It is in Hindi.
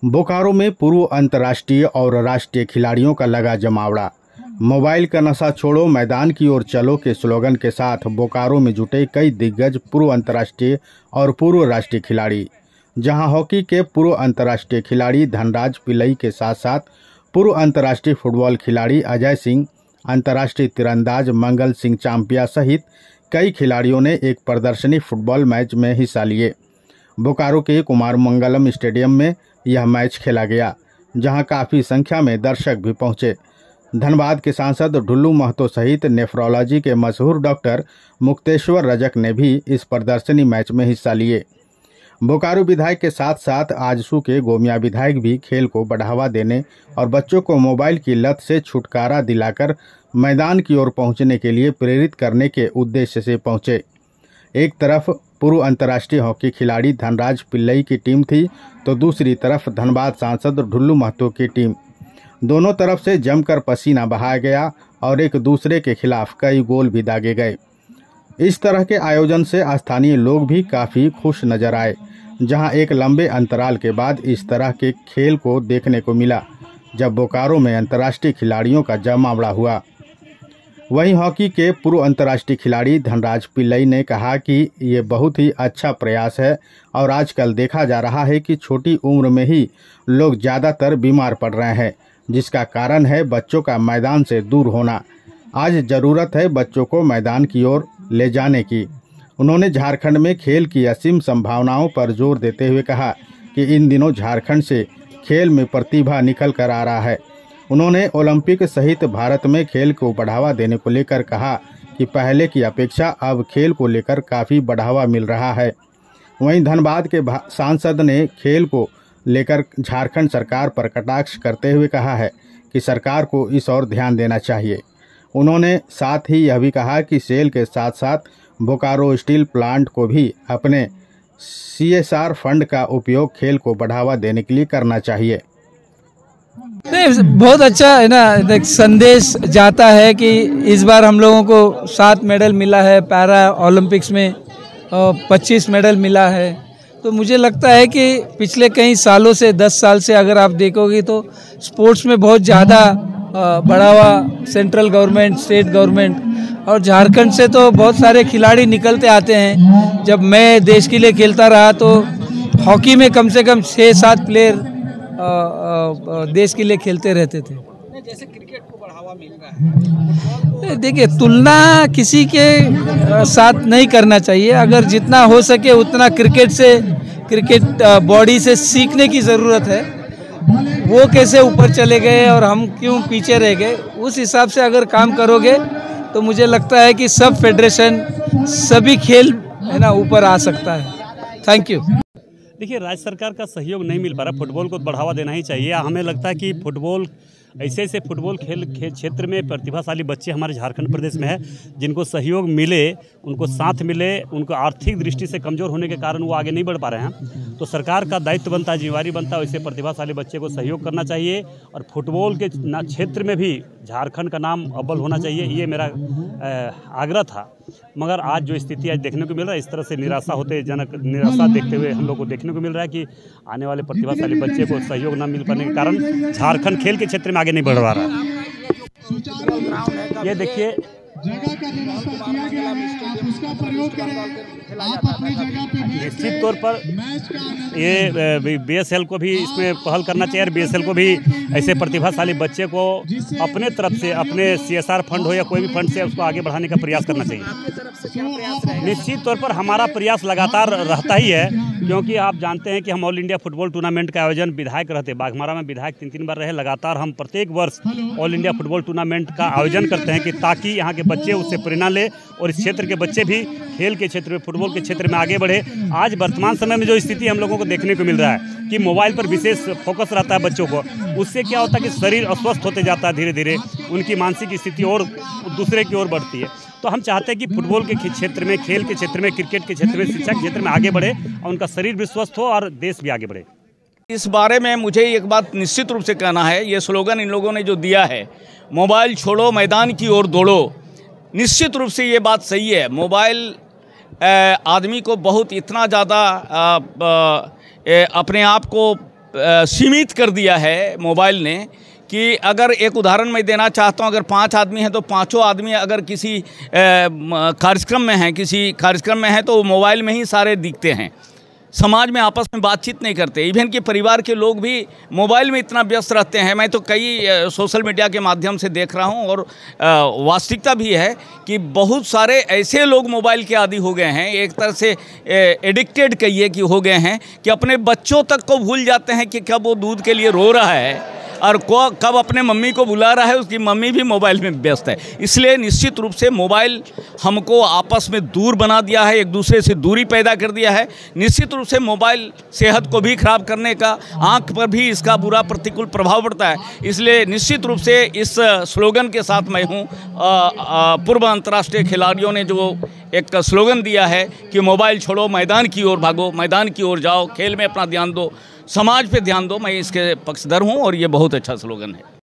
बोकारो में पूर्व अंतर्राष्ट्रीय और राष्ट्रीय खिलाड़ियों का लगा जमावड़ा। मोबाइल का नशा छोड़ो मैदान की ओर चलो के स्लोगन के साथ बोकारो में जुटे कई दिग्गज पूर्व अंतर्राष्ट्रीय और पूर्व राष्ट्रीय खिलाड़ी, जहां हॉकी के पूर्व अंतर्राष्ट्रीय खिलाड़ी धनराज पिल्लई के साथ साथ पूर्व अंतर्राष्ट्रीय फुटबॉल खिलाड़ी अजय सिंह, अंतर्राष्ट्रीय तीरंदाज मंगल सिंह चांपिया सहित कई खिलाड़ियों ने एक प्रदर्शनी फुटबॉल मैच में हिस्सा लिए। बोकारो के कुमार मंगलम स्टेडियम में यह मैच खेला गया, जहां काफ़ी संख्या में दर्शक भी पहुंचे। धनबाद के सांसद ढुल्लू महतो सहित नेफ्रोलॉजी के मशहूर डॉक्टर मुक्तेश्वर रजक ने भी इस प्रदर्शनी मैच में हिस्सा लिए। बोकारो विधायक के साथ साथ आजसू के गोमिया विधायक भी खेल को बढ़ावा देने और बच्चों को मोबाइल की लत से छुटकारा दिलाकर मैदान की ओर पहुंचने के लिए प्रेरित करने के उद्देश्य से पहुंचे। एक तरफ पूर्व अंतर्राष्ट्रीय हॉकी खिलाड़ी धनराज पिल्लई की टीम थी, तो दूसरी तरफ धनबाद सांसद ढुल्लू महतो की टीम। दोनों तरफ से जमकर पसीना बहाया गया और एक दूसरे के खिलाफ कई गोल भी दागे गए। इस तरह के आयोजन से स्थानीय लोग भी काफ़ी खुश नजर आए, जहां एक लंबे अंतराल के बाद इस तरह के खेल को देखने को मिला, जब बोकारो में अंतर्राष्ट्रीय खिलाड़ियों का जमावड़ा हुआ। वहीं हॉकी के पूर्व अंतर्राष्ट्रीय खिलाड़ी धनराज पिल्लई ने कहा कि ये बहुत ही अच्छा प्रयास है और आजकल देखा जा रहा है कि छोटी उम्र में ही लोग ज़्यादातर बीमार पड़ रहे हैं, जिसका कारण है बच्चों का मैदान से दूर होना। आज ज़रूरत है बच्चों को मैदान की ओर ले जाने की। उन्होंने झारखंड में खेल की असीम संभावनाओं पर जोर देते हुए कहा कि इन दिनों झारखंड से खेल में प्रतिभा निकल कर आ रहा है। उन्होंने ओलंपिक सहित भारत में खेल को बढ़ावा देने को लेकर कहा कि पहले की अपेक्षा अब खेल को लेकर काफ़ी बढ़ावा मिल रहा है। वहीं धनबाद के सांसद ने खेल को लेकर झारखंड सरकार पर कटाक्ष करते हुए कहा है कि सरकार को इस ओर ध्यान देना चाहिए। उन्होंने साथ ही यह भी कहा कि सेल के साथ साथ बोकारो स्टील प्लांट को भी अपने CSR फंड का उपयोग खेल को बढ़ावा देने के लिए करना चाहिए। नहीं, बहुत अच्छा है ना, एक संदेश जाता है कि इस बार हम लोगों को 7 मेडल मिला है पैरा ओलंपिक्स में, 25 मेडल मिला है। तो मुझे लगता है कि पिछले कई सालों से 10 साल से अगर आप देखोगे तो स्पोर्ट्स में बहुत ज़्यादा बढ़ावा सेंट्रल गवर्नमेंट, स्टेट गवर्नमेंट और झारखंड से तो बहुत सारे खिलाड़ी निकलते आते हैं। जब मैं देश के लिए खेलता रहा तो हॉकी में कम से कम 6-7 प्लेयर देश के लिए खेलते रहते थे। जैसे क्रिकेट को बढ़ावा मिल रहा है, देखिए तुलना किसी के साथ नहीं करना चाहिए। अगर जितना हो सके उतना क्रिकेट बॉडी से सीखने की ज़रूरत है। वो कैसे ऊपर चले गए और हम क्यों पीछे रह गए, उस हिसाब से अगर काम करोगे तो मुझे लगता है कि सब फेडरेशन, सभी खेल है ना ऊपर आ सकता है। Thank you. देखिए, राज्य सरकार का सहयोग नहीं मिल पा रहा, फुटबॉल को बढ़ावा देना ही चाहिए। हमें लगता है कि फुटबॉल ऐसे फुटबॉल खेल क्षेत्र में प्रतिभाशाली बच्चे हमारे झारखंड प्रदेश में है, जिनको सहयोग मिले, उनको साथ मिले, उनको आर्थिक दृष्टि से कमज़ोर होने के कारण वो आगे नहीं बढ़ पा रहे हैं। तो सरकार का दायित्व बनता है, जिम्मेवारी बनता है, वैसे प्रतिभाशाली बच्चे को सहयोग करना चाहिए और फुटबॉल के क्षेत्र में भी झारखंड का नाम अव्वल होना चाहिए, ये मेरा आग्रह था। मगर आज जो स्थिति आज देखने को मिल रहा है, इस तरह से निराशा देखते हुए हम लोग को देखने को मिल रहा है कि आने वाले प्रतिभाशाली बच्चे को सहयोग न मिल पाने के कारण झारखंड खेल के क्षेत्र में आगे नहीं बढ़ रहा है। ये देखिए, निश्चित तौर पर ये BSL को भी इसमें पहल करना चाहिए और BSL को भी ऐसे प्रतिभाशाली बच्चे को अपने तरफ से, अपने CSR फंड हो या कोई भी फंड से उसको आगे बढ़ाने का प्रयास करना चाहिए। निश्चित तौर पर हमारा प्रयास लगातार रहता ही है, क्योंकि आप जानते हैं कि हम ऑल इंडिया फुटबॉल टूर्नामेंट का आयोजन विधायक रहते, बाघमारा में विधायक 3 बार रहे। लगातार हम प्रत्येक वर्ष ऑल इंडिया फुटबॉल टूर्नामेंट का आयोजन करते हैं कि ताकि यहाँ के बच्चे उससे प्रेरणा ले और इस क्षेत्र के बच्चे भी खेल के क्षेत्र में, फुटबॉल के क्षेत्र में आगे बढ़े। आज वर्तमान समय में जो स्थिति हम लोगों को देखने को मिल रहा है कि मोबाइल पर विशेष फोकस रहता है बच्चों को, उससे क्या होता है कि शरीर अस्वस्थ होते जाता है, धीरे धीरे उनकी मानसिक स्थिति और दूसरे की ओर बढ़ती है। तो हम चाहते हैं कि फुटबॉल के क्षेत्र में, खेल के क्षेत्र में, क्रिकेट के क्षेत्र में, शिक्षा के क्षेत्र में आगे बढ़े और उनका शरीर भी स्वस्थ हो और देश भी आगे बढ़े। इस बारे में मुझे एक बात निश्चित रूप से कहना है, ये स्लोगन इन लोगों ने जो दिया है, मोबाइल छोड़ो मैदान की ओर दौड़ो, निश्चित रूप से ये बात सही है। मोबाइल आदमी को बहुत इतना ज़्यादा अपने आप को सीमित कर दिया है मोबाइल ने कि अगर एक उदाहरण मैं देना चाहता हूं, अगर 5 आदमी हैं तो पांचों आदमी अगर किसी कार्यक्रम में हैं, किसी कार्यक्रम में हैं तो वो मोबाइल में ही सारे दिखते हैं, समाज में आपस में बातचीत नहीं करते। इवन कि परिवार के लोग भी मोबाइल में इतना व्यस्त रहते हैं। मैं तो कई सोशल मीडिया के माध्यम से देख रहा हूं और वास्तविकता भी है कि बहुत सारे ऐसे लोग मोबाइल के आदी हो गए हैं, एक तरह से एडिक्टेड कहिए कि हो गए हैं, कि अपने बच्चों तक को भूल जाते हैं कि कब वो दूध के लिए रो रहा है और कब अपने मम्मी को बुला रहा है, उसकी मम्मी भी मोबाइल में व्यस्त है। इसलिए निश्चित रूप से मोबाइल हमको आपस में दूर बना दिया है, एक दूसरे से दूरी पैदा कर दिया है। निश्चित रूप से मोबाइल सेहत को भी खराब करने का, आंख पर भी इसका बुरा प्रतिकूल प्रभाव पड़ता है। इसलिए निश्चित रूप से इस स्लोगन के साथ मैं हूँ। पूर्व अंतर्राष्ट्रीय खिलाड़ियों ने जो एक स्लोगन दिया है कि मोबाइल छोड़ो, मैदान की ओर भागो, मैदान की ओर जाओ, खेल में अपना ध्यान दो, समाज पे ध्यान दो, मैं इसके पक्षधर हूँ और ये बहुत अच्छा स्लोगन है।